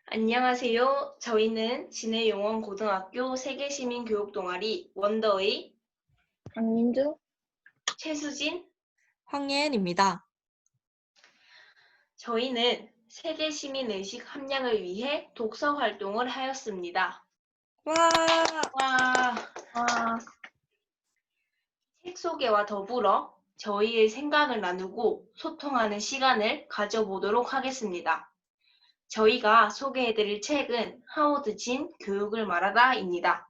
안녕하세요. 저희는 진해용원고등학교 세계시민교육동아리 원더의 강민주, 최수진. 황예은입니다. 저희는 세계시민의식 함양을 위해 독서 활동을 하였습니다. 와, 와, 와, 책 소개와 더불어 저희의 생각을 나누고 소통하는 시간을 가져보도록 하겠습니다. 저희가 소개해드릴 책은 하워드 진 교육을 말하다입니다.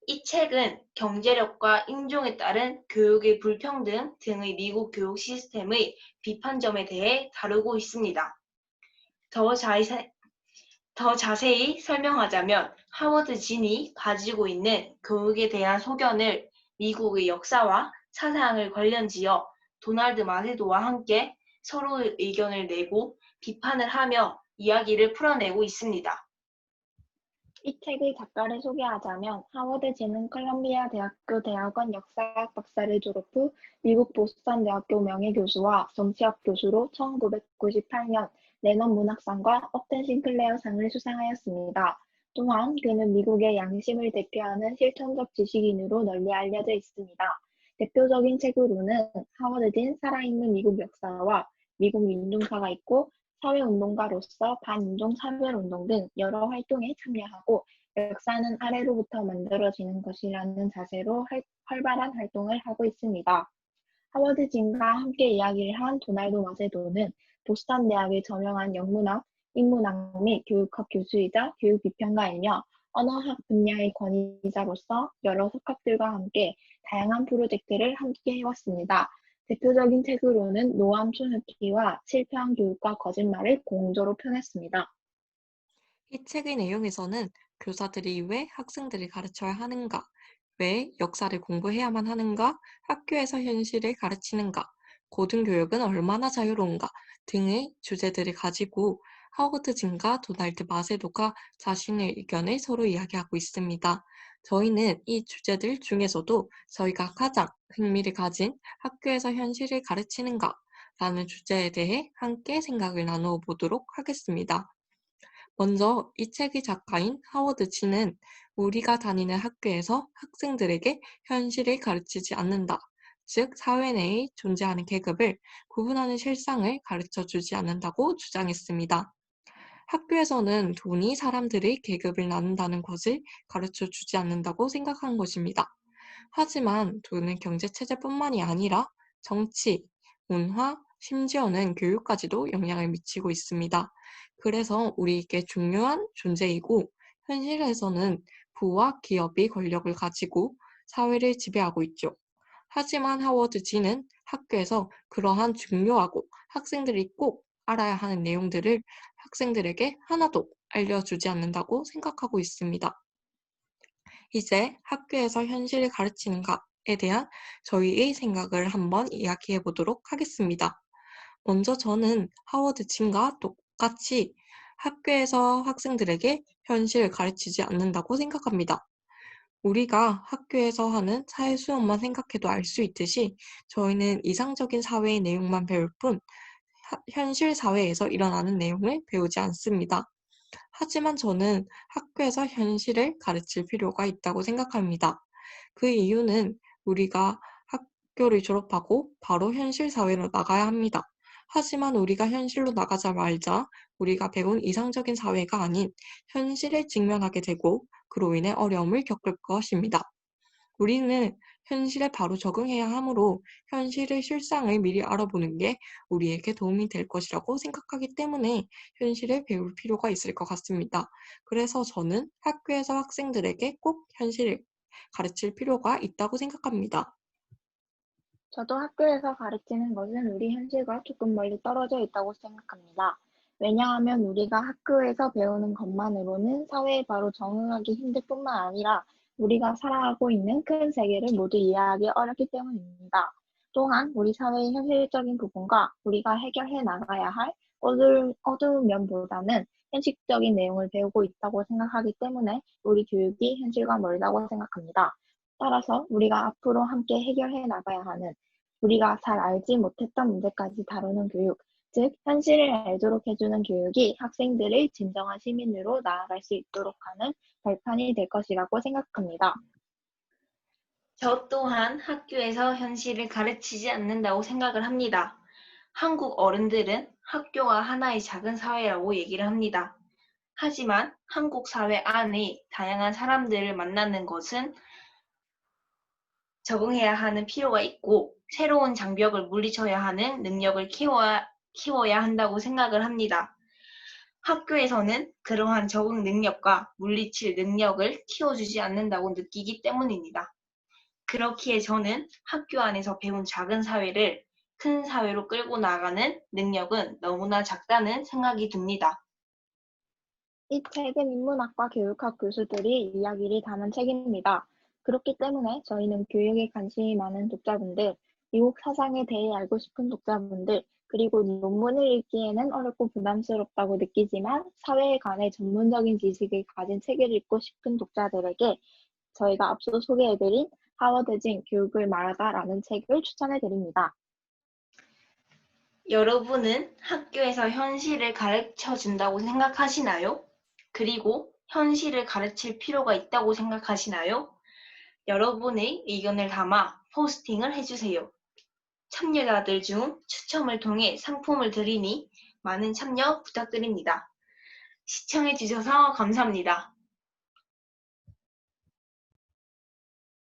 이 책은 경제력과 인종에 따른 교육의 불평등 등의 미국 교육 시스템의 비판점에 대해 다루고 있습니다. 더 자세히 설명하자면 하워드 진이 가지고 있는 교육에 대한 소견을 미국의 역사와 사상을 관련지어 도널드 마세도와 함께 서로의 의견을 내고 비판을 하며 이야기를 풀어내고 있습니다. 이 책의 작가를 소개하자면 하워드 진은 컬럼비아 대학교 대학원 역사학 박사를 졸업 후 미국 보스턴 대학교 명예교수와 정치학 교수로 1998년 레넌 문학상과 업텐 싱클레어상을 수상하였습니다. 또한 그는 미국의 양심을 대표하는 실천적 지식인으로 널리 알려져 있습니다. 대표적인 책으로는 하워드 진 살아있는 미국 역사와 미국 민중사가 있고 사회운동가로서 반인종 차별운동 등 여러 활동에 참여하고 역사는 아래로부터 만들어지는 것이라는 자세로 활발한 활동을 하고 있습니다. 하워드 진과 함께 이야기를 한 도널드 마세도는 보스턴 대학의 저명한 영문학, 인문학 및 교육학 교수이자 교육비평가이며 언어학 분야의 권위자로서 여러 석학들과 함께 다양한 프로젝트를 함께 해왔습니다. 대표적인 책으로는 노암 촘스키와 실패한 교육과 거짓말을 공조로 펴냈습니다. 이 책의 내용에서는 교사들이 왜 학생들을 가르쳐야 하는가, 왜 역사를 공부해야만 하는가, 학교에서 현실을 가르치는가, 고등교육은 얼마나 자유로운가 등의 주제들을 가지고 하워드 진과 도널드 마세도가 자신의 의견을 서로 이야기하고 있습니다. 저희는 이 주제들 중에서도 저희가 가장 흥미를 가진 학교에서 현실을 가르치는가 라는 주제에 대해 함께 생각을 나누어 보도록 하겠습니다. 먼저 이 책의 작가인 하워드 진은 우리가 다니는 학교에서 학생들에게 현실을 가르치지 않는다. 즉, 사회 내에 존재하는 계급을 구분하는 실상을 가르쳐 주지 않는다고 주장했습니다. 학교에서는 돈이 사람들의 계급을 나눈다는 것을 가르쳐 주지 않는다고 생각한 것입니다. 하지만 돈은 경제체제뿐만이 아니라 정치, 문화, 심지어는 교육까지도 영향을 미치고 있습니다. 그래서 우리에게 중요한 존재이고 현실에서는 부와 기업이 권력을 가지고 사회를 지배하고 있죠. 하지만 하워드 진은 학교에서 그러한 중요하고 학생들이 꼭 알아야 하는 내용들을 학생들에게 하나도 알려주지 않는다고 생각하고 있습니다. 이제 학교에서 현실을 가르치는가에 대한 저희의 생각을 한번 이야기해 보도록 하겠습니다. 먼저 저는 하워드 진과 똑같이 학교에서 학생들에게 현실을 가르치지 않는다고 생각합니다. 우리가 학교에서 하는 사회 수업만 생각해도 알 수 있듯이 저희는 이상적인 사회의 내용만 배울 뿐 현실 사회에서 일어나는 내용을 배우지 않습니다. 하지만 저는 학교에서 현실을 가르칠 필요가 있다고 생각합니다. 그 이유는 우리가 학교를 졸업하고 바로 현실 사회로 나가야 합니다. 하지만 우리가 현실로 나가자 말자 우리가 배운 이상적인 사회가 아닌 현실에 직면하게 되고 그로 인해 어려움을 겪을 것입니다. 우리는 현실에 바로 적응해야 하므로 현실의 실상을 미리 알아보는 게 우리에게 도움이 될 것이라고 생각하기 때문에 현실을 배울 필요가 있을 것 같습니다. 그래서 저는 학교에서 학생들에게 꼭 현실을 가르칠 필요가 있다고 생각합니다. 저도 학교에서 가르치는 것은 우리 현실과 조금 멀리 떨어져 있다고 생각합니다. 왜냐하면 우리가 학교에서 배우는 것만으로는 사회에 바로 적응하기 힘들 뿐만 아니라 우리가 살아가고 있는 큰 세계를 모두 이해하기 어렵기 때문입니다. 또한 우리 사회의 현실적인 부분과 우리가 해결해 나가야 할 어두운 면보다는 현실적인 내용을 배우고 있다고 생각하기 때문에 우리 교육이 현실과 멀다고 생각합니다. 따라서 우리가 앞으로 함께 해결해 나가야 하는 우리가 잘 알지 못했던 문제까지 다루는 교육, 즉, 현실을 알도록 해주는 교육이 학생들을 진정한 시민으로 나아갈 수 있도록 하는 발판이 될 것이라고 생각합니다. 저 또한 학교에서 현실을 가르치지 않는다고 생각을 합니다. 한국 어른들은 학교가 하나의 작은 사회라고 얘기를 합니다. 하지만 한국 사회 안에 다양한 사람들을 만나는 것은 적응해야 하는 필요가 있고 새로운 장벽을 물리쳐야 하는 능력을 키워야 한다고 생각을 합니다. 학교에서는 그러한 적응 능력과 물리칠 능력을 키워주지 않는다고 느끼기 때문입니다. 그렇기에 저는 학교 안에서 배운 작은 사회를 큰 사회로 끌고 나가는 능력은 너무나 작다는 생각이 듭니다. 이 책은 인문학과 교육학 교수들이 이야기를 담은 책입니다. 그렇기 때문에 저희는 교육에 관심이 많은 독자분들, 미국 사상에 대해 알고 싶은 독자분들, 그리고 논문을 읽기에는 어렵고 부담스럽다고 느끼지만 사회에 관해 전문적인 지식을 가진 책을 읽고 싶은 독자들에게 저희가 앞서 소개해드린 하워드 진 교육을 말하다라는 책을 추천해드립니다. 여러분은 학교에서 현실을 가르쳐 준다고 생각하시나요? 그리고 현실을 가르칠 필요가 있다고 생각하시나요? 여러분의 의견을 담아 포스팅을 해주세요. 참여자들 중 추첨을 통해 상품을 드리니 많은 참여 부탁드립니다. 시청해주셔서 감사합니다.